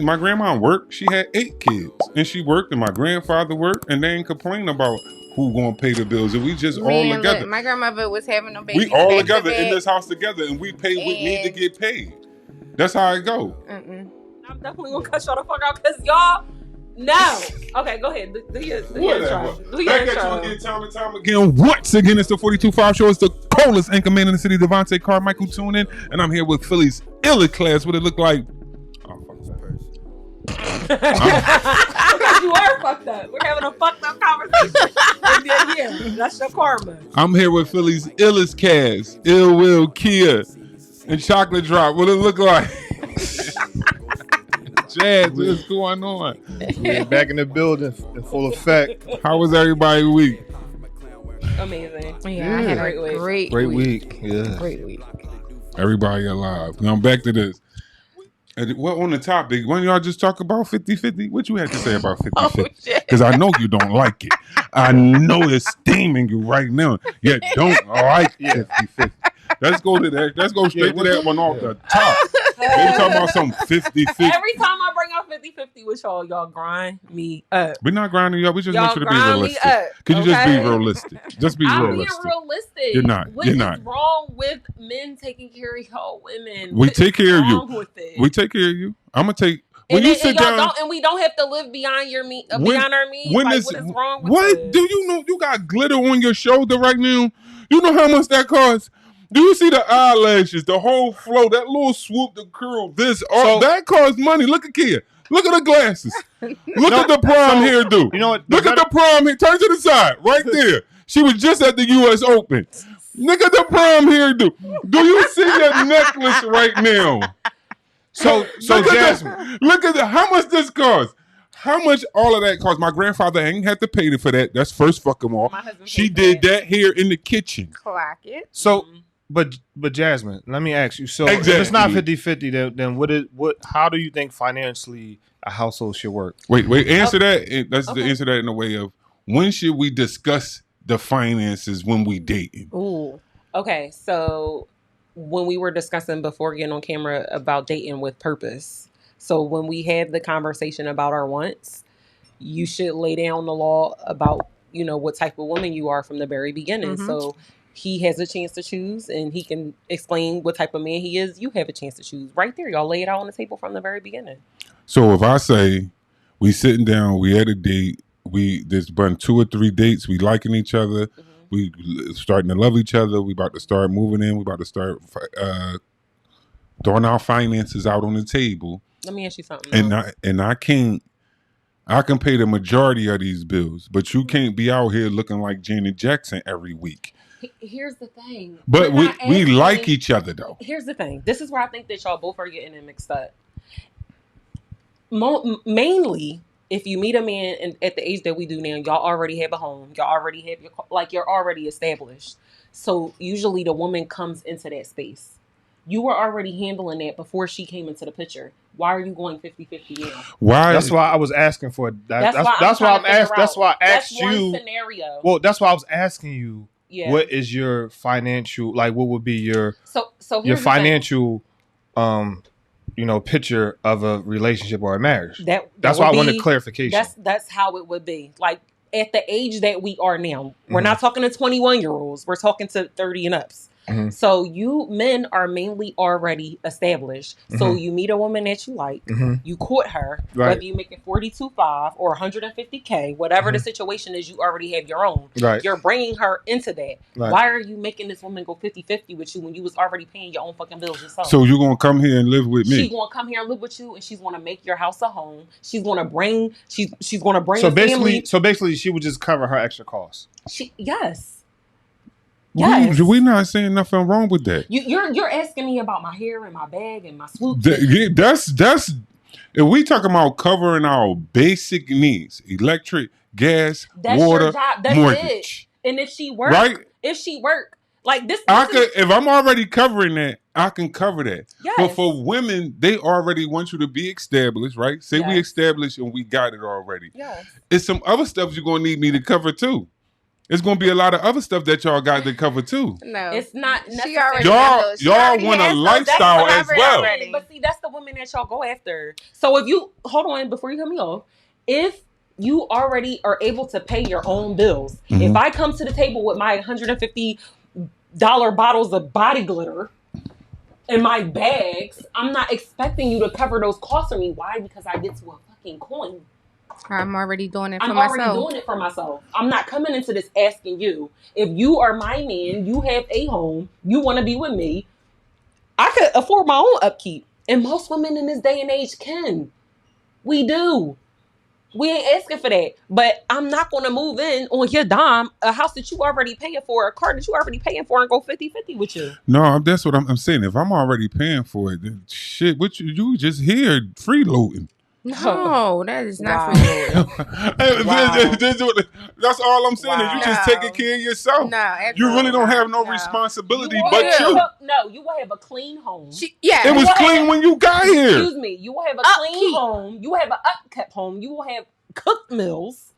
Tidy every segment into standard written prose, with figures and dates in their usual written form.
My grandma worked. She had 8 kids, and she worked, and my grandfather worked, and they ain't complain about who gonna pay the bills. And we just all Man, together. look, my grandmother was having them We babies all back together to in back. this house together, and we pay what need to And- get paid. That's how it go. I'm definitely gonna cut y'all the fuck out because y'all. No. Okay, go ahead. Do your intro. Do your Back intro. at you again, time and time again. Once again, it's the 42.5 show. It's the coldest anchor man in the city, Devontae Carmichael, tune in. And I'm here with Philly's illest class. What it look like? Oh, fuck that. Because you are fucked up. We're having a fucked up conversation. Yeah, that's your karma. I'm here with Philly's illest cast, Ill Will, Kia, and Chocolate Drop. What it look like? Jazz, what's going on? Yeah, back in the building in full effect. How was everybody week? Amazing. Yeah, I had a Great Great week. Yeah. Great week. Everybody alive. Now back to this. Well, on the topic, when y'all just talk about 50-50, what you had to say about 50-50? Oh, shit. Because I know you don't like it. I know it's steaming you right now. You don't like 50-50. Let's go to that. Let's go straight to that one off the top. They talking about some 50-50. Every time I bring out 50-50 with y'all grind me up. We're not grinding you up. We just Y'all want you to be grind me realistic. up, Could you just be okay? realistic? Just be I'm realistic. being realistic. You're not. What You're is not. wrong with men taking care of y'all women? We What take is care of you. wrong with it? We take care of you. I'm gonna take. When and you then, sit and y'all down, don't, and we don't have to live beyond your beyond our means. when Like, is- what is wrong with what this? do you know? You got glitter on your shoulder right now. You know how much that costs? Do you see the eyelashes, the whole flow, that little swoop, the curl, this, all that costs money. Look at Kia. Look at the glasses. Look at the prom hairdo. You know what? Look at the prom hair. Turn to the side, right there. She was just at the U.S. Open. Look at the prom hairdo. Do you see your necklace right now? So look Jasmine. look at how much this costs. How much all of that cost? My grandfather ain't had to pay for that. That's first fucking all. My husband She paid did for that here in the kitchen. Clock it. So but Jasmine, let me ask you. So if Exactly. it's not 50-50, then what how do you think financially a household should work? Wait, answer that. Let's Okay. answer that in the way of when should we discuss the finances when we dating? Ooh. Okay, so when we were discussing before getting on camera about dating with purpose, so when we have the conversation about our wants, you should lay down the law about, what type of woman you are from the very beginning. Mhm. So he has a chance to choose and he can explain what type of man he is. You have a chance to choose. Right there, y'all lay it out on the table from the very beginning. So if I say we sitting down, we had a date, there's been 2 or 3 dates, we liking each other, we starting to love each other, we about to start moving in, we about to start throwing our finances out on the table, Let me ask you something. and I can pay the majority of these bills, but you can't be out here looking like Janet Jackson every week. Here's the thing. But We're not we asking- like each other though. Here's the thing. This is where I think that y'all both are getting it mixed up. Mainly, if you meet a man at the age that we do now, y'all already have a home. Y'all already have you're already established. So usually the woman comes into that space. You were already handling that before she came into the picture. Why are you going 50-50 now? Why? That's why I was asking for that. That's why trying I'm to figure asked. That's out. why I asked That's one you. scenario. Well, that's why I was asking you. Yeah. What is your financial what would be your So your here's the thing. financial picture of a relationship or a marriage? That's That's why I wanted clarification. That's how it would be. Like at the age that we are now, we're not talking to 21-year-olds. We're talking to 30 and ups. Mhm. So you men are mainly already established. So Mhm. you meet a woman that you like, Mhm. you court her, Right. whether you make it 42.5 or 150K, whatever the situation is, you already have your own. Right. You're bringing her into that. Right. Why are you making this woman go 50-50 with you when you was already paying your own fucking bills yourself? So you're gonna come here and live with me? She's gonna come here and live with you, and she's gonna make your house a home. She's gonna bring. She's gonna bring. So a family. basically, she would just cover her extra costs. Yes. Yes. We not saying nothing wrong with that. You're asking me about my hair and my bag and my swoop. That's if we talking about covering our basic needs: electric, gas, That's water, your job. That's mortgage. it. And if she work, Right? like this, I this could, is- if I'm already covering that, I can cover that. Yes. But for women, they already want you to be established, right? Say we Yes. established and we got it already. Yes. It's some other stuff you're gonna need me to cover too. it's gonna be a lot of other stuff that y'all got to cover too. No, It's not She necessary. already Y'all already want a has those. lifestyle That's as covered well. already. But see, that's the women that y'all go after. So if you hold on before you cut me off, if you already are able to pay your own bills, if I come to the table with my $150 bottles of body glitter in my bags, I'm not expecting you to cover those costs for me. Why? Because I get to a fucking coin. I'm already doing it for I'm myself. already doing it for myself. I'm not coming into this asking you. If you are my man, you have a home, you want to be with me, I could afford my own upkeep. And most women in this day and age can. We do. We ain't asking for that. But I'm not going to move in on your dime, a house that you already paying for, a car that you already paying for, and go 50-50 with you. No, that's what I'm saying. If I'm already paying for it, then shit, what you just here freeloading. No, that is not Wow. freeloading. Wow. That's all I'm saying. Is you just No. taking care of yourself. No, You really don't have no no. responsibility You will but have you. you will have a clean home. Yeah, It was will clean have- when you got here. Excuse me. You will have a clean Upkeep. home. You will have an upkept home. You will have cooked meals.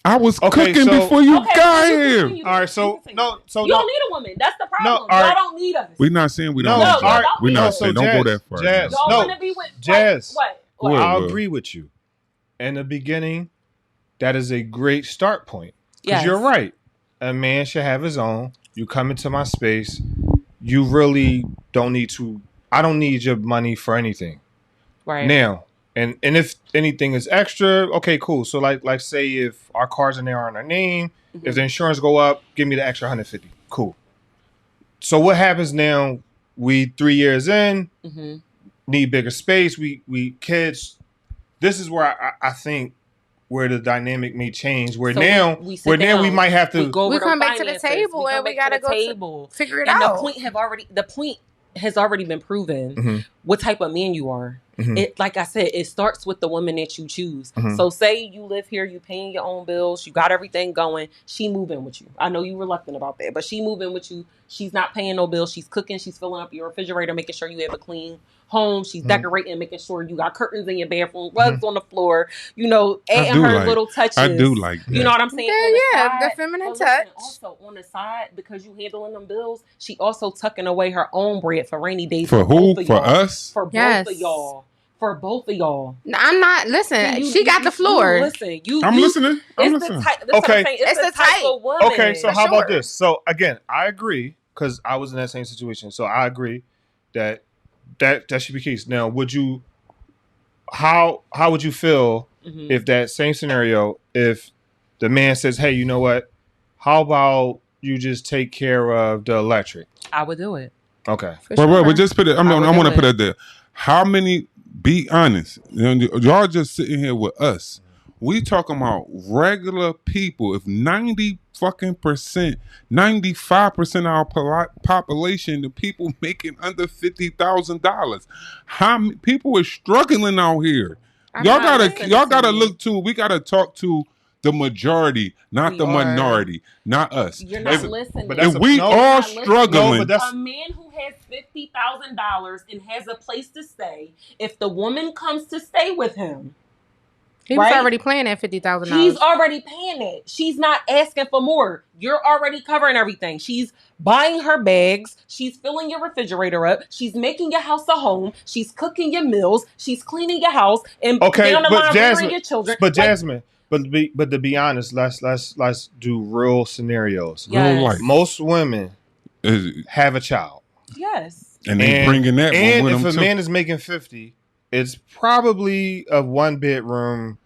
I was Okay, cooking so- before you Okay, got so you here. continue. All right, so You continue. no, so You no, don't need a woman. That's the problem. all right. Y'all don't need us. We're not saying we don't. No, need all right. you. We're No, not so saying don't go Jazz, that far. Jazz, Y'all no. want to be with Jazz. What? Go What? ahead. I'll Well. agree with you. In the beginning, that is a great start point. Because Yes. you're right. A man should have his own. You come into my space. You really don't need to. I don't need your money for anything. Right. Now, and if anything is extra, okay, cool. So like say if our cars in there are in our name, if the insurance go up, give me the extra 150. Cool. So what happens now? We 3 years in, Mhm. need bigger space. We kids. This is where I think where the dynamic may change. Where So now we sit where now we down, might have to. we go We over come them back to the finances, table come and we back to gotta the go to- table. figure it And out. the point has already been proven. Mhm. What type of man you are. Mhm. It, like I said, it starts with the woman that you choose. Mhm. So say you live here, you paying your own bills, you got everything going. She moving with you. I know you reluctant about that, but she moving with you. She's not paying no bills. She's cooking. She's filling up your refrigerator, making sure you have a clean home. She's decorating, making sure you got curtains in your bathroom, rugs on the floor. You know, adding do her like- little touches. I do like that. You know what I'm saying? Yeah, On the yeah, side. the feminine But listen, touch. Also on the side, because you handling them bills, she also tucking away her own bread for rainy days. For who? both of For y'all. us? For both Yes. of y'all. For both of y'all. No, I'm not. Listen, You- she got the floor. listen, I'm listening. I'm It's listening. the type. That's Okay. what I'm saying. It's the type of woman. Okay, so For how about sure. this? So again, I agree because I was in that same situation. So I agree that should be the case. Now, would you? How would you feel Mhm. if that same scenario, if the man says, "Hey, you know what? How about you just take care of the electric?" I would do it. Okay. For Wait, sure. we just put it. I I would want to do put it. it there. How many? Be honest. You know, y'all just sitting here with us. We talking about regular people. If 95% of our population, the people making under $50,000, people are struggling out here. I'm Y'all not gotta listening to you. look to. We gotta talk to the majority, not We the are. minority, not us. You're not If, listening. but if that's we no, all You're not listening. struggling, No, but that's- A man who has $50,000 and has a place to stay, if the woman comes to stay with him, He was right? already paying that $50,000. he's already paying it. She's not asking for more. You're already covering everything. She's buying her bags. She's filling your refrigerator up. She's making your house a home. She's cooking your meals. She's cleaning your house. And Okay, down the but line, Jasmine, rearing your children. but Like, Jasmine, but to be honest, let's do real scenarios. Yes. real life, Most women Is- have a child, yes. and they bringing that one and with if them a too. man is making 50, it's probably a 1-bedroom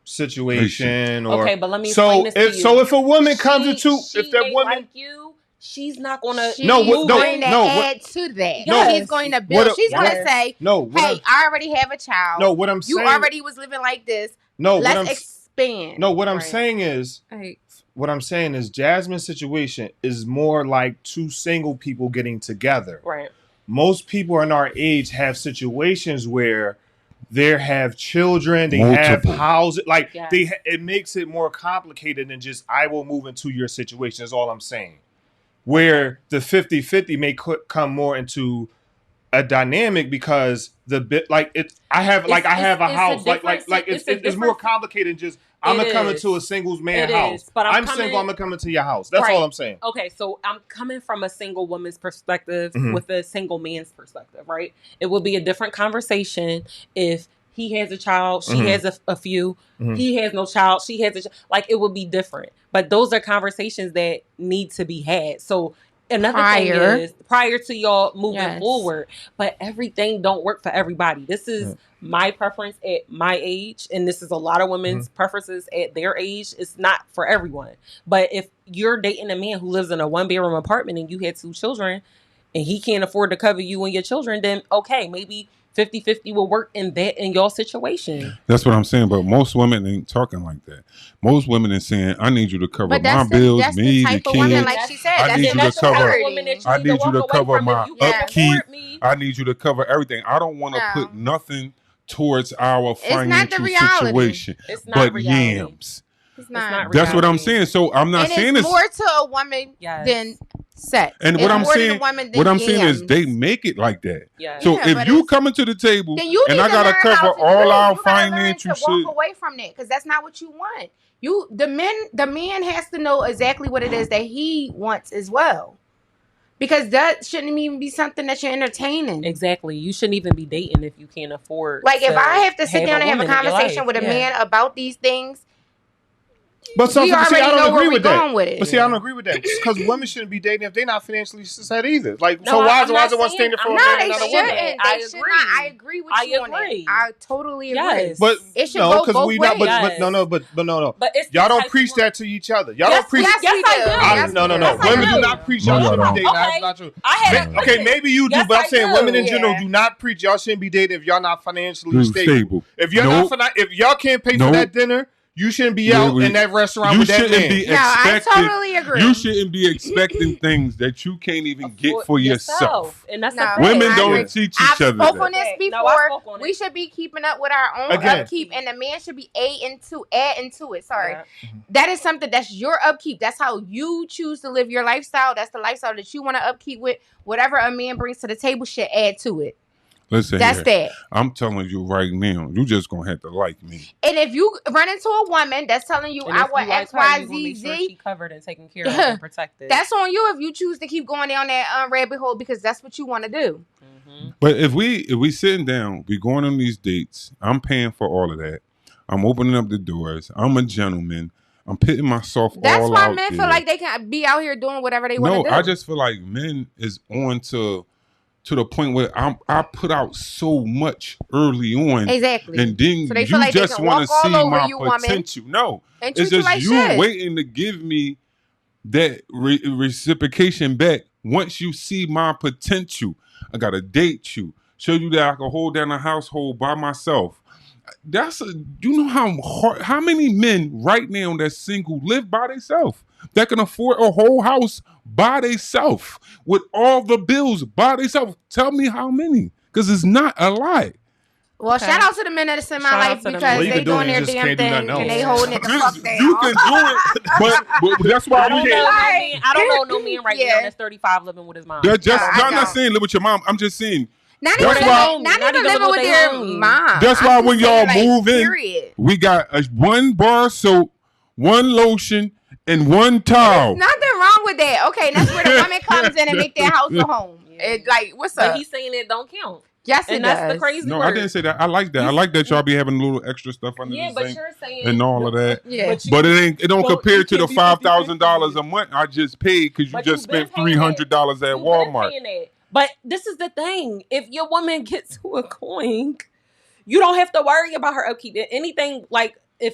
situation. Or Okay, but let me so explain this to if you. so if a woman comes She into if that may woman like you, she's not gonna. She's No, what- no, going to no, what- add to that. Yes. She's going to build. What- She's going yes. to say, no what hey, I already have a child. no what I'm You saying already was living like this. no what Let's I'm expand. no what I'm Right. saying is Hey, what I'm saying is Jasmine's situation is more like two single people getting together. Right. Most people in our age have situations where they have children, they have Multiple. houses, like Yes. it makes it more complicated than just I will move into your situation is all I'm saying. Where the 50-50 may come more into a dynamic because the bit like it. I have a house it's more complicated than just I'm gonna come into a singles man house. But I'm single. I'm gonna come into your house. That's all I'm saying. Okay, so I'm coming from a single woman's perspective with a single man's perspective, right? It will be a different conversation if he has a child, she has a few. He has no child, she has a child. Like, it would be different. But those are conversations that need to be had. So another thing is, prior to y'all moving forward, but everything don't work for everybody. This is my preference at my age, and this is a lot of women's preferences at their age. It's not for everyone. But if you're dating a man who lives in a 1-bedroom apartment and you had 2 children, and he can't afford to cover you and your children, then okay, maybe 50-50 will work in your situation. That's what I'm saying. But most women ain't talking like that. Most women are saying, "I need you to cover my bills, me, the kids. Like she said, I need you to cover. I need you to cover my upkeep. I need you to cover everything. I don't want to put nothing towards our financial situation, but yams." It's not. That's what I'm saying. So I'm not saying it's more to a woman than sex. And what I'm saying is they make it like that. Yeah. So if you come into the table and I gotta cover all our financial shit, walk away from that because that's not what you want. The man has to know exactly what it is that he wants as well. Because that shouldn't even be something that you're entertaining. Exactly. You shouldn't even be dating if you can't afford. Like, if I have to sit down and have a conversation with a man about these things. But I don't agree with that. But see, I don't agree with that because women shouldn't be dating if they're not financially set either. Like, so why is it one standing for a man and not a woman? I agree. I agree with you on that. I totally agree. But it should go both ways. But no. But y'all don't preach that to each other. Y'all don't preach. Yes, no. Women do not preach. Y'all shouldn't be dating. That's not true. Okay, maybe you do, but I'm saying women in general do not preach. Y'all shouldn't be dating if y'all not financially stable. If you're not, if y'all can't pay for that dinner. You shouldn't be out in that restaurant with that man. I totally agree. You shouldn't be expecting things that you can't even get for yourself. And that's women don't teach each other. I've spoken this before. We should be keeping up with our own upkeep, and the man should be adding to it. Sorry, that is something that's your upkeep. That's how you choose to live your lifestyle. That's the lifestyle that you want to upkeep with. Whatever a man brings to the table should add to it. Listen, that's that. I'm telling you right now, you just gonna have to like me. And if you run into a woman that's telling you, "I want X, Y, Z, Z," she covered and taken care of and protected. That's on you if you choose to keep going down that rabbit hole because that's what you want to do. But if we sitting down, we going on these dates. I'm paying for all of that. I'm opening up the doors. I'm a gentleman. I'm putting myself all out there. That's why men feel like they can be out here doing whatever they want to do. No, I just feel like men is on to the point where I put out so much early on. Exactly. And then so you just want to see my potential. Woman, no. It's just you waiting to give me that reciprocation back. Once you see my potential, I got to date you, show you that I can hold down a household by myself. You know how many men right now that's single live by themselves, that can afford a whole house by themselves with all the bills by themselves. Tell me how many, because it's not a lot. Well, shout out to the men that's in my life because they doing their damn thing and they holding it the fuck down. You can do it, but that's why you can't. I don't know no man right now that's 35 living with his mom. I'm not saying live with your mom. I'm just saying. Not even living with their mom. That's why when y'all move in, we got one bar soap, one lotion, and one towel. There's nothing wrong with that. Okay, that's where the woman comes in and make their house a home. Like, what's up? But he's saying it don't count. Yes, it does. That's the crazy No, word. I didn't say that. I like that. I like that y'all be having a little extra stuff under the sink and all of that. Yeah, but it don't compare to the $5,000 a month I just paid because you just spent $300 at Walmart. But this is the thing. If your woman gets to a coin, you don't have to worry about her upkeep. If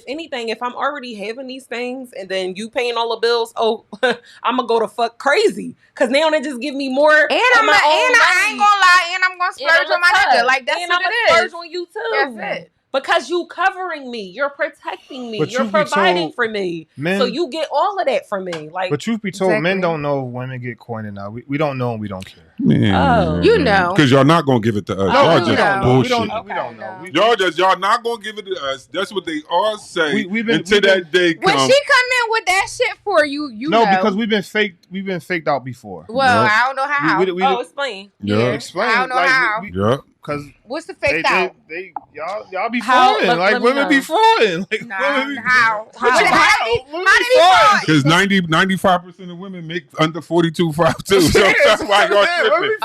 anything, if I'm already having these things and then you paying all the bills, I'm gonna go to fuck crazy. Cause now they just give me more. And I ain't gonna lie, and I'm gonna splurge on my nigga. Like that's what it is. Splurge on you too. That's it. Because you covering me, you're protecting me, you're providing for me, so you get all of that from me. Like, but truth be told, men don't know if women get coin or not. We don't know and we don't care. Man, you know, because y'all not gonna give it to us. No, Y'all we just bullshit. We don't know. Y'all not gonna give it to us. That's what they all say. We've been that day when come. she come in with that shit for you, no, know. because we've been faked out before. Well, I don't know how. Oh, explain. Yeah, explain. I don't know how. Yeah. Because what's the faked out? Y'all be frauding. Like women be frauding. Like women be how? How did he fraud? Because 95% of women make under 42.5 too. So that's why y'all tripping.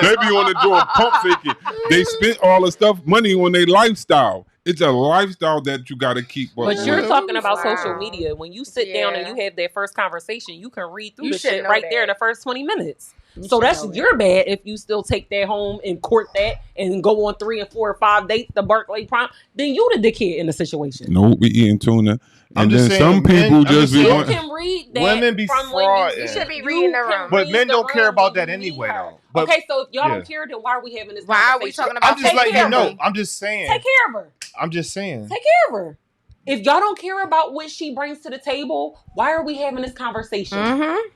They be on the door pump faking. They spent all the money on their lifestyle. It's a lifestyle that you got to keep. But you're talking about social media. When you sit down and you have that first conversation, you can read through the shit right there in the first 20 minutes. So that's your bad if you still take that home and court that and go on 3 and 4 or 5 dates to Barclay Prom. Then you the dickhead in the situation. No, we eating tuna. And then saying, some people just be you can read that. Women be fraud. You should be reading the room. But men don't care about that anyway, though. But, okay, so if y'all don't care, then why are we having this conversation? Why are we talking about? I'm just letting you know. I'm just saying. Take care of her. I'm just saying. Take care of her. If y'all don't care about what she brings to the table, why are we having this conversation?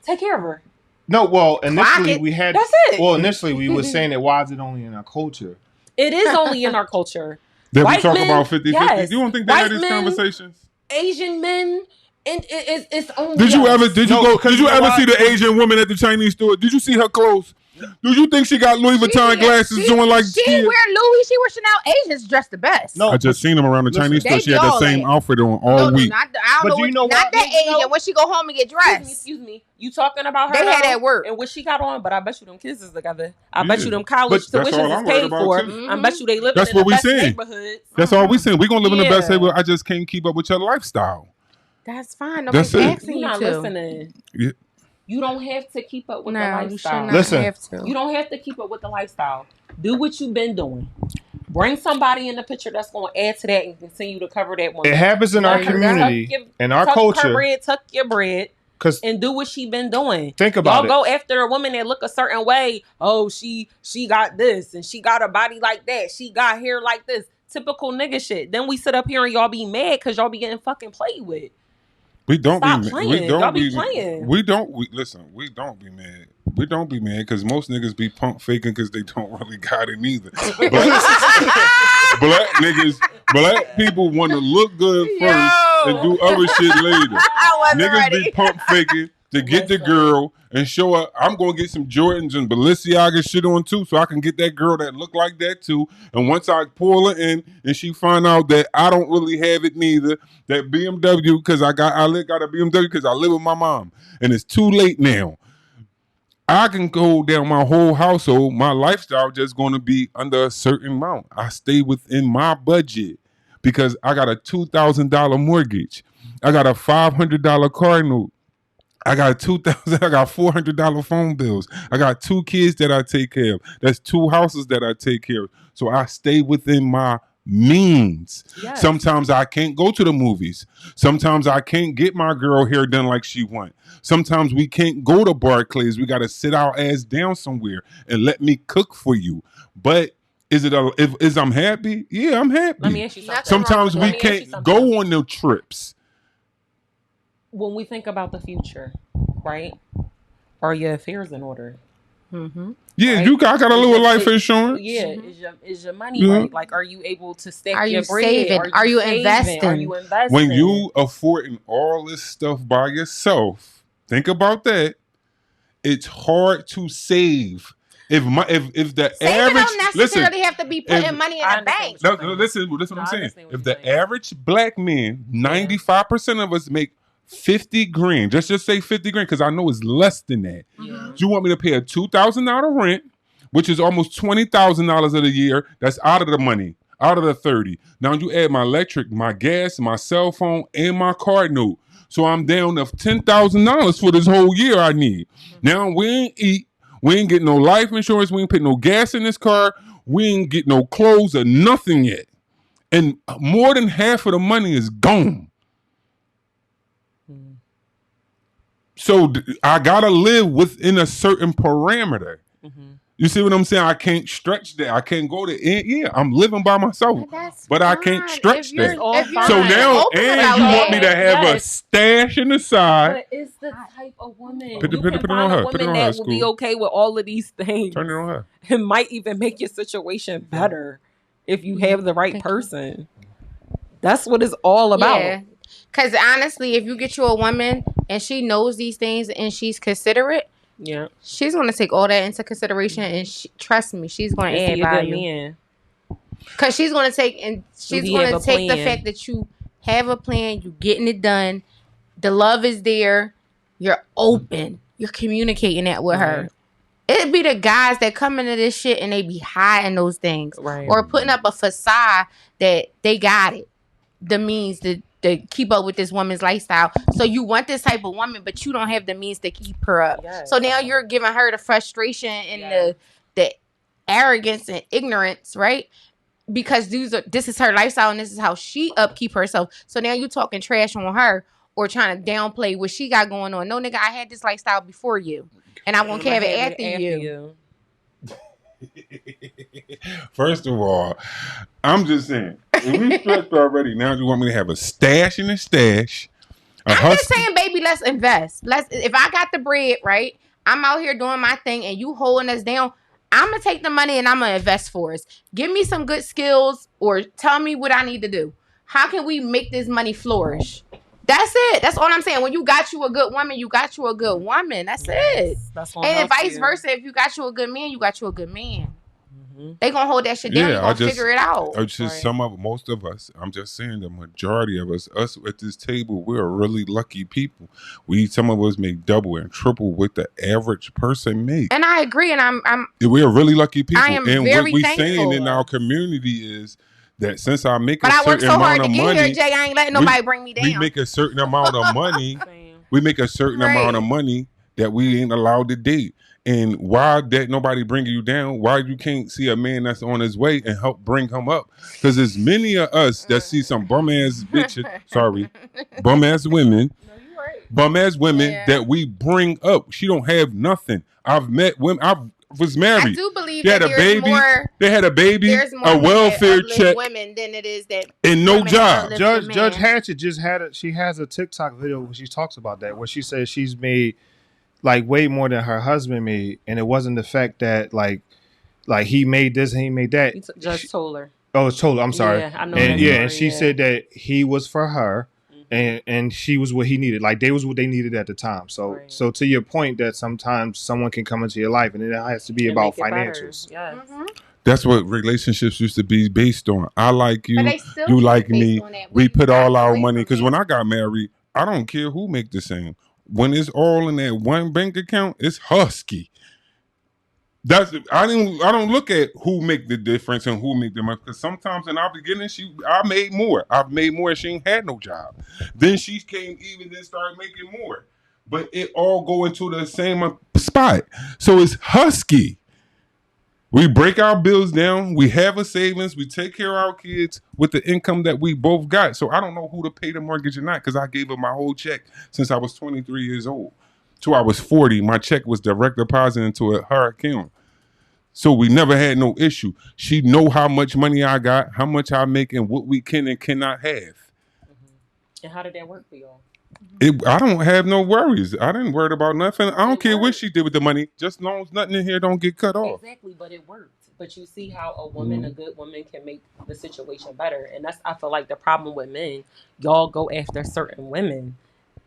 Take care of her. No, well, initially we had. That's it. Well, initially we were saying that why is it only in our culture? It is only in our culture. That we talk about 50-50. You don't think they had these conversations? Asian men, and it's only. Did you ever see the Asian woman at the Chinese store? Did you see her clothes? Do you think she got Louis Vuitton glasses doing like she wear Louis? She wear Chanel. Asians dress the best. No, I just seen them around the Chinese store. She had the same outfit on all week. I don't know. Not that Asian. When she go home and get dressed. Excuse me. You talking about her? They had at work and what she got on, but I bet you them kids is together. I bet you them college tuitions is paid for. I bet you they live in the best neighborhoods. That's all we saying. We gonna live in the best neighborhood. I just can't keep up with your lifestyle. That's fine. Nobody's asking you not to. Listening. Yeah. You don't have to keep up with the lifestyle. You don't have to keep up with the lifestyle. Do what you've been doing. Bring somebody in the picture that's going to add to that and continue to cover that one. It happens in our community, in our culture. Tuck your bread, and do what she been doing. Think about Y'all go after a woman that look a certain way. Oh, she got this, and she got a body like that. She got hair like this. Typical nigga shit. Then we sit up here and y'all be mad because y'all be getting fucking played with. We don't Stop be playing. we don't Y'all be playing. We don't be mad. We don't be mad because most niggas be pump faking because they don't really got it neither. Black people want to look good first and do other shit later. Niggas be pump faking to get the girl and show her I'm gonna get some Jordans and Balenciaga shit on too, so I can get that girl that look like that too. And once I pull her in and she find out that I don't really have it neither, that BMW because I got a BMW because I live with my mom and it's too late now. I can go down my whole household. My lifestyle just gonna be under a certain amount. I stay within my budget because I got a $2,000 mortgage. I got a $500 car note. I got $400 phone bills. I got 2 kids that I take care of. That's 2 houses that I take care of. So I stay within my means. Yes. Sometimes I can't go to the movies. Sometimes I can't get my girl hair done like she want. Sometimes we can't go to Barclays. We got to sit our ass down somewhere and let me cook for you. But is I'm happy? Yeah, I'm happy. Let me ask you something. Sometimes we can't go on the trips. When we think about the future, right? Are your affairs in order? Mm-hmm. Yeah, right? I got a little life insurance. Yeah, is your money right? Like, are you able to stack your bread? Saving? Are you investing? Are you investing? When you affording all this stuff by yourself, think about that. It's hard to save. If the average don't necessarily have to be putting money in the bank. No, listen, that's what I'm saying. If the average black man, 95% of us make 50 grand. Just say 50 grand because I know it's less than that. Yeah. You want me to pay a $2,000 rent, which is almost $20,000 of the year. That's out of the money, out of the 30. Now you add my electric, my gas, my cell phone, and my card note. So I'm down to $10,000 for this whole year I need. Now we ain't eat. We ain't get no life insurance. We ain't put no gas in this car. We ain't get no clothes or nothing yet. And more than half of the money is gone. So I gotta live within a certain parameter. Mm-hmm. You see what I'm saying? I can't stretch that. I can't go to end. Yeah, I'm living by myself, but I can't stretch that. So now, and you want me to have a stash in the side. But it's the type of woman. Put it on her. Put it on her. That will be okay with all of these things. Turn it on her. It might even make your situation better if you have the right person. That's what it's all about. Yeah. Because honestly, if you get you a woman and she knows these things and she's considerate, yeah, she's going to take all that into consideration, and trust me, she's going to add value. Because she's going to take the fact that you have a plan, you're getting it done, the love is there, you're open, you're communicating that with her. It'd be the guys that come into this shit and they be hiding those things, or putting up a facade that they got it, the means to keep up with this woman's lifestyle. So you want this type of woman, but you don't have the means to keep her up. Yes. So now you're giving her the frustration and the arrogance and ignorance, right? Because this is her lifestyle and this is how she upkeep herself. So now you talking trash on her or trying to downplay what she got going on. No, nigga, I had this lifestyle before you, and I won't have it after you. First of all, I'm just saying, we stretched already. Now you want me to have a stash in a stash? I'm just saying, baby, let's invest. If I got the bread, right, I'm out here doing my thing and you holding us down, I'm going to take the money and I'm going to invest for us. Give me some good skills or tell me what I need to do. How can we make this money flourish? That's it. That's all I'm saying. When you got you a good woman, you got you a good woman. That's it. That's and vice versa. If you got you a good man, you got you a good man. Mm-hmm. They gonna hold that shit down. Yeah, figure it out. Most of us. I'm just saying the majority of us at this table, we're really lucky people. Some of us make double and triple what the average person makes. And I agree. And we're really lucky people. I am and very what we're thankful. Saying in our community is that since I make but a I work certain so amount hard to of get money, here, Jay. I ain't letting nobody bring me down. We make a certain amount of money. We make a certain amount of money that we ain't allowed to date. And why that nobody bringing you down? Why you can't see a man that's on his way and help bring him up? Because there's many of us that see some bum ass bitches. Bum ass women. No, you right. Bum ass women that we bring up. She don't have nothing. I've met women. I was married. I do believe that there's more. They had a baby, a welfare check. Women than it is that and no job. Judge Hatchett just she has a TikTok video where she talks about that, where she says she's made like way more than her husband made, and it wasn't the fact that like he made this and he made that. Just told her. Oh, it's told her. I'm sorry. Yeah, I know. And she said that he was for her. And she was what he needed. Like they was what they needed at the time. So so to your point that sometimes someone can come into your life and it has to be about financials. Yes. Mm-hmm. That's what relationships used to be based on. I like you, you like me. We put all our money. Because when I got married, I don't care who make the same. When it's all in that one bank account, it's husky. I don't look at who make the difference and who make the money, because sometimes in our beginning I made more. I've made more. She ain't had no job. Then she came even and started making more. But it all go into the same spot. So it's husky. We break our bills down. We have a savings. We take care of our kids with the income that we both got. So I don't know who to pay the mortgage or not, because I gave her my whole check since I was 23 years old. Till I was 40, my check was direct deposited into her account. So we never had no issue. She know how much money I got, how much I make, and what we can and cannot have. Mm-hmm. And how did that work for y'all? I don't have no worries. I didn't worry about nothing. I don't care what she did with the money, just as long as nothing in here don't get cut off. Exactly, but it worked. But you see how a woman, a good woman, can make the situation better. And I feel like the problem with men, y'all go after certain women.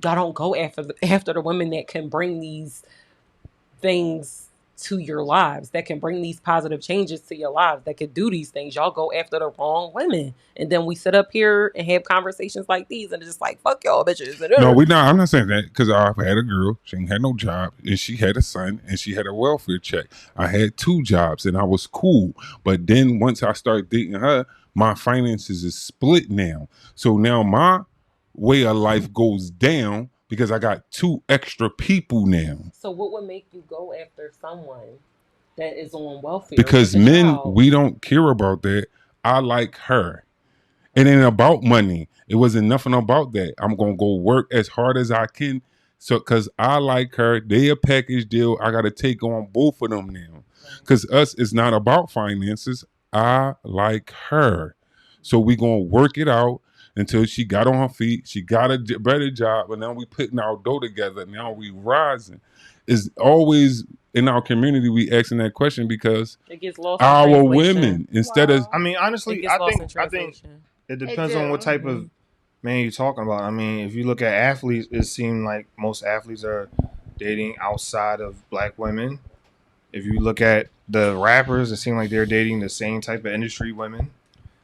Y'all don't go after the women that can bring these things to your lives, that can bring these positive changes to your lives, that can do these things. Y'all go after the wrong women. And then we sit up here and have conversations like these and it's just like, fuck y'all bitches. No, I'm not saying that, because I've had a girl, she ain't had no job, and she had a son, and she had a welfare check. I had 2 jobs and I was cool. But then once I started dating her, my finances is split now. So now my way of life goes down because I got 2 extra people now. So what would make you go after someone that is on welfare? Because men, we don't care about that. I like her. It ain't about money. It wasn't nothing about that. I'm going to go work as hard as I can. So, because I like her, they a package deal. I got to take on both of them now. Because us is not about finances. I like her. So we gonna work it out until she got on her feet. She got a better job, and now we putting our dough together. Now we rising. Is always in our community we asking that question because it gets lost our women instead of. I mean, honestly, I think it depends on what type of man you're talking about. I mean, if you look at athletes, it seems like most athletes are dating outside of black women. If you look at the rappers, it seems like they're dating the same type of industry women.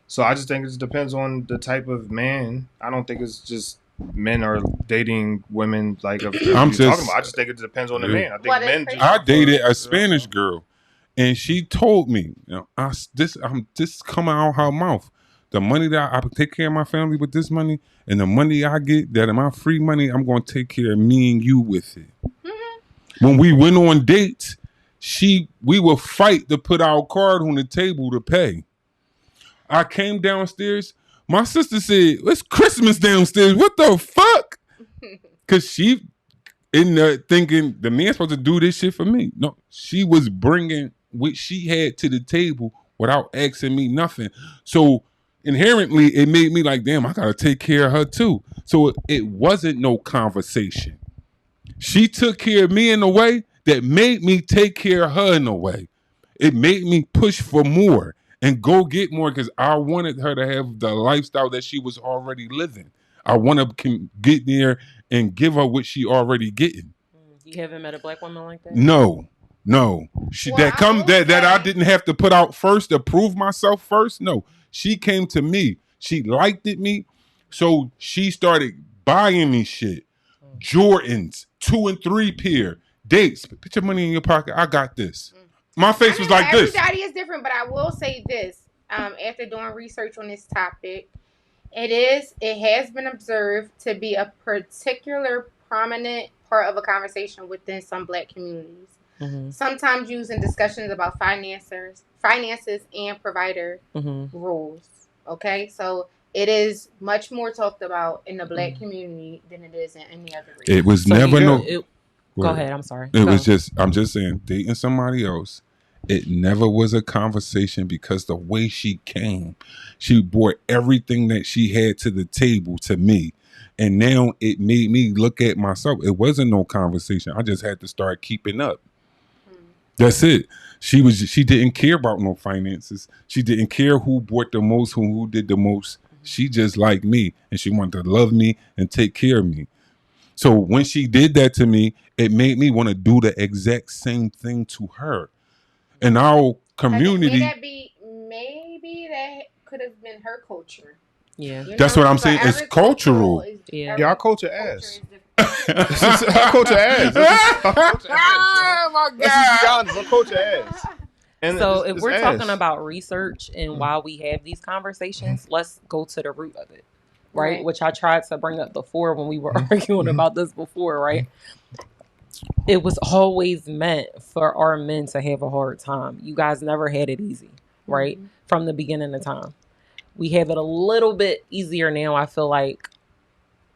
So I just think it depends on the type of man. I don't think it's just men are dating women like I'm just talking about. I just think it depends on the man. I think men. I dated a Spanish girl, and she told me, I'm this coming out her mouth. The money that I take care of my family with this money, and the money I get that my free money, I'm going to take care of me and you with it. Mm-hmm. When we went on dates, we would fight to put our card on the table to pay. I came downstairs. My sister said, "It's Christmas downstairs. What the fuck?" Because she in there thinking the man's supposed to do this shit for me. No, she was bringing what she had to the table without asking me nothing. So inherently, it made me like, damn, I gotta take care of her too. So it wasn't no conversation. She took care of me in a way that made me take care of her in a way. It made me push for more and go get more because I wanted her to have the lifestyle that she was already living. I want to get there and give her what she already getting. You haven't met a black woman like that? No. She that I didn't have to put out first to prove myself first. No, she came to me. She liked me, so she started buying me shit. Jordans, 2 and 3 pair, dates. Put your money in your pocket. I got this. My face was like this. Everybody is different, but I will say this. After doing research on this topic, it has been observed to be a particular prominent part of a conversation within some black communities. Mm-hmm. Sometimes used in discussions about finances and provider rules. Okay, so it is much more talked about in the black community than it is in any other region. It was never Go ahead. I'm sorry. I'm just saying, dating somebody else, it never was a conversation because the way she came, she brought everything that she had to the table to me. And now it made me look at myself. It wasn't no conversation. I just had to start keeping up. That's it. She didn't care about no finances. She didn't care who bought the most, who did the most. She just liked me and she wanted to love me and take care of me. So when she did that to me, it made me want to do the exact same thing to her. In our community, maybe that could have been her culture. Yeah, that's what I'm saying. It's cultural. Our culture ass. Our culture ass. Oh my God! Let's just be honest. Our culture ass. And so if we're talking about research and why we have these conversations, let's go to the root of it. Right? Which I tried to bring up before when we were arguing about this before, right? It was always meant for our men to have a hard time. You guys never had it easy, right? Mm-hmm. From the beginning of time. We have it a little bit easier now, I feel like,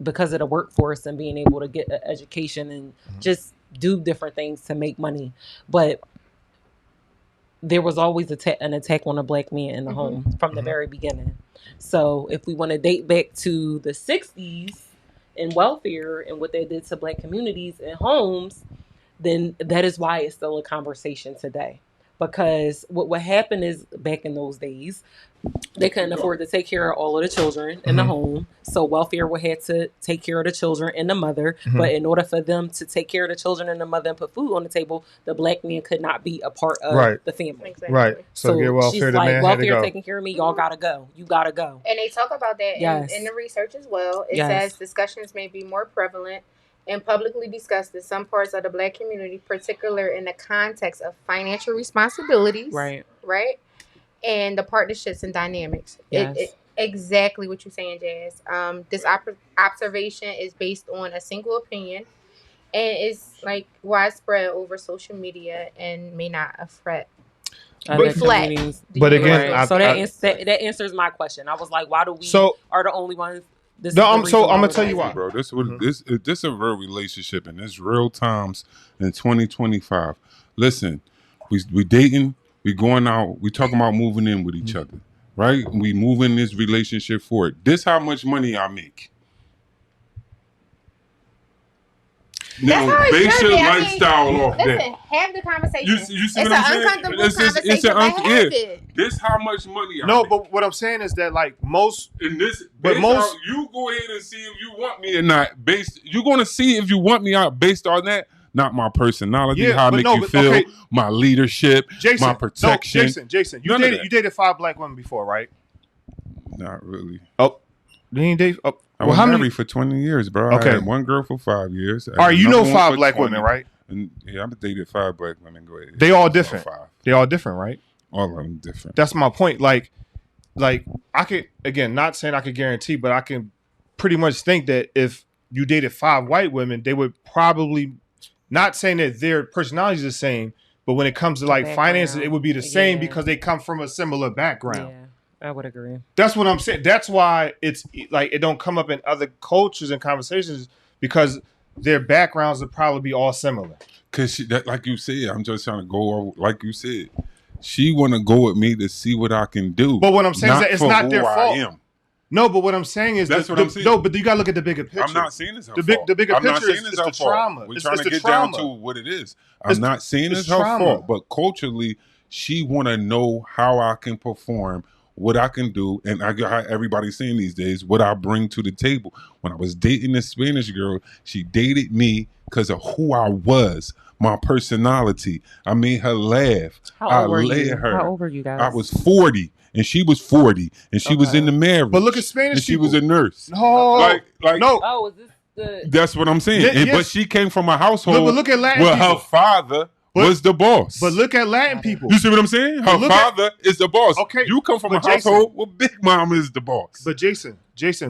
because of the workforce and being able to get an education and just do different things to make money. But there was always an attack on a black man in the home from the very beginning. So if we want to date back to the 60s and welfare and what they did to black communities and homes, then that is why it's still a conversation today. Because what happened is back in those days, they couldn't afford to take care of all of the children in the home. So welfare would have to take care of the children and the mother. But in order for them to take care of the children and the mother and put food on the table, the black man could not be a part of the family. Exactly. Right. So get welfare, she's the like, man welfare had to go. taking care of me, y'all gotta go. You gotta go. And they talk about that in the research as well. It says discussions may be more prevalent and publicly discussed in some parts of the black community, particularly in the context of financial responsibilities. Right. And the partnerships and dynamics. Yes. Exactly what you're saying, Jazz. This observation is based on a single opinion and is like widespread over social media and may not reflect. But again, that answers my question. I was like, why do we are the only ones? I'm gonna tell you why, bro. This is a real relationship, and it's real times in 2025. Listen, We dating, we going out, we talking about moving in with each other, right? We moving this relationship forward. This how much money I make. Now, base your lifestyle off that. Listen, have the conversation. You see what I'm saying? It's an uncomfortable conversation, but This how much money I No, make. but what I'm saying is that like most In this, but most you go ahead and see if you want me or not. You're gonna see if you want me out based on that, not my personality, how I make you feel, my leadership, Jason, my protection. Jason, you dated 5 black women before, right? Not really. Oh, you ain't date. Oh, I was married for 20 years, bro. Okay. I had one girl for 5 years. All right, you know 5 black women, right? And yeah, I've dated 5 black women. Go ahead. They all different. 5. They all different, right? All of them different. That's my point. Like I could, again, not saying I could guarantee, but I can pretty much think that if you dated 5 white women, they would probably, not saying that their personality is the same, but when it comes to like finances, it would be the same because they come from a similar background. Yeah. I would agree. That's what I'm saying. That's why it's like it don't come up in other cultures and conversations because their backgrounds would probably be all similar. Cause like you said, I'm just trying to go over, like you said. She want to go with me to see what I can do. But what I'm saying is that it's not their fault. I am. No, but what I'm saying is that's what I'm saying. No, but you gotta look at the bigger picture. I'm not saying it's her fault. The bigger picture is the trauma. We're trying to get down to what it is. I'm not saying it's her fault, but culturally, she want to know how I can perform, what I can do, and I got how everybody's saying these days, what I bring to the table. When I was dating this Spanish girl, she dated me because of who I was, my personality. I made her laugh. How old were you? How old were you guys? I was 40. And she was 40, and she was in the marriage. But look at Spanish and she people. was a nurse. No, like no. Oh, is this the? That's what I'm saying. Yes. But she came from a household but look at Latin where people. her father was the boss. But look at Latin people. You see what I'm saying? Her father is the boss. Okay, you come from a household where Big Mama is the boss. But Jason,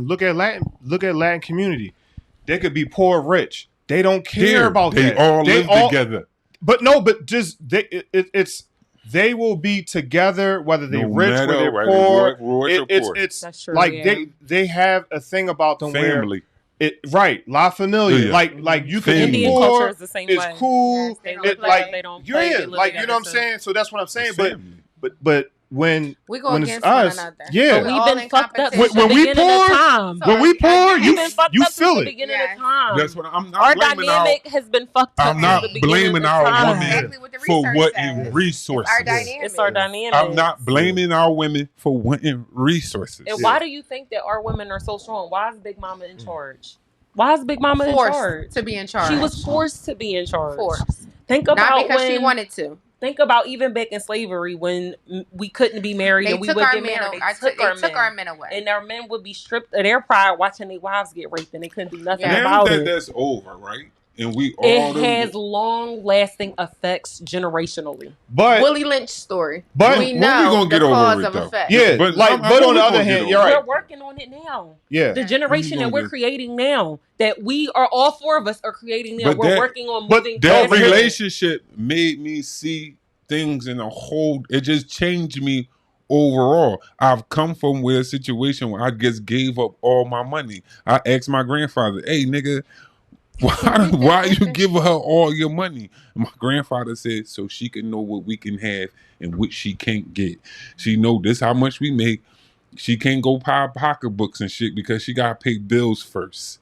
look at Latin community. They could be poor, or rich. They don't care about that. They all live together. But no, but just it's. They will be together whether they're rich or they're poor. It's like they have a thing about them family. Where La Familia. Like you can be Indian culture is the same way. It's cool. They look like they don't play, like you know what I'm saying. So that's what I'm saying. But when we go when against us, one another. yeah, but we've been fucked up when we pour, you feel it. That's what I'm not. Our dynamic has been fucked up. I'm not blaming our women for wanting resources. It's our dynamic. I'm not blaming our women for wanting resources. And why do you think that our women are so strong? Why is Big Mama in charge? Why is Big Mama in charge? To be in charge. She was forced to be in charge. Forced. Think about not because she wanted to. Think about even back in slavery when we couldn't be married and we would get married. They took our men away. And our men would be stripped of their pride watching their wives get raped and they couldn't do nothing about it. That's over, right? And we all it has long-lasting effects generationally. But Willie Lynch story. But we know gonna get the over cause it, of though. effect. Yeah, but on the other hand, you're right. We're working on it now. Yeah, the generation that we're creating now, that we are all 4 of us are creating now. We're working on moving. That relationship made me see things in a whole. It just changed me overall. I've come from a situation where I just gave up all my money. I asked my grandfather, "Hey, nigga, why you give her all your money?" And my grandfather said, "So she can know what we can have and what she can't get. She know this how much we make. She can't go buy pocketbooks and shit because she gotta pay bills first.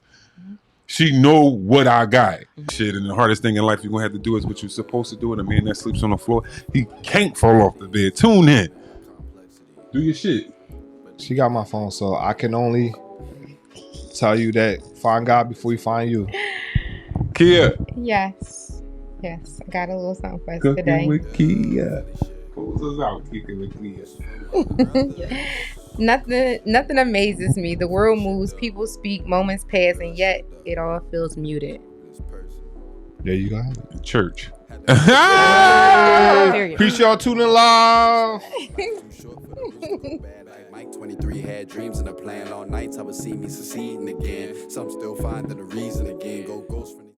She know what I got." Shit, and the hardest thing in life you're gonna have to do is what you're supposed to do. And a man that sleeps on the floor, he can't fall off the bed. Tune in. Do your shit. She got my phone, so I can only tell you that find God before you find you. Kia. Yes. I got a little something for us Cooking today. with Kia. Close us out, Cooking with Kia. Nothing amazes me. The world moves, people speak, moments pass, and yet it all feels muted. There you go. Church. Appreciate y'all tuning live. Mike 23 had dreams and a plan all nights. I would see me succeeding again. Some still finding a reason again. Go ghost.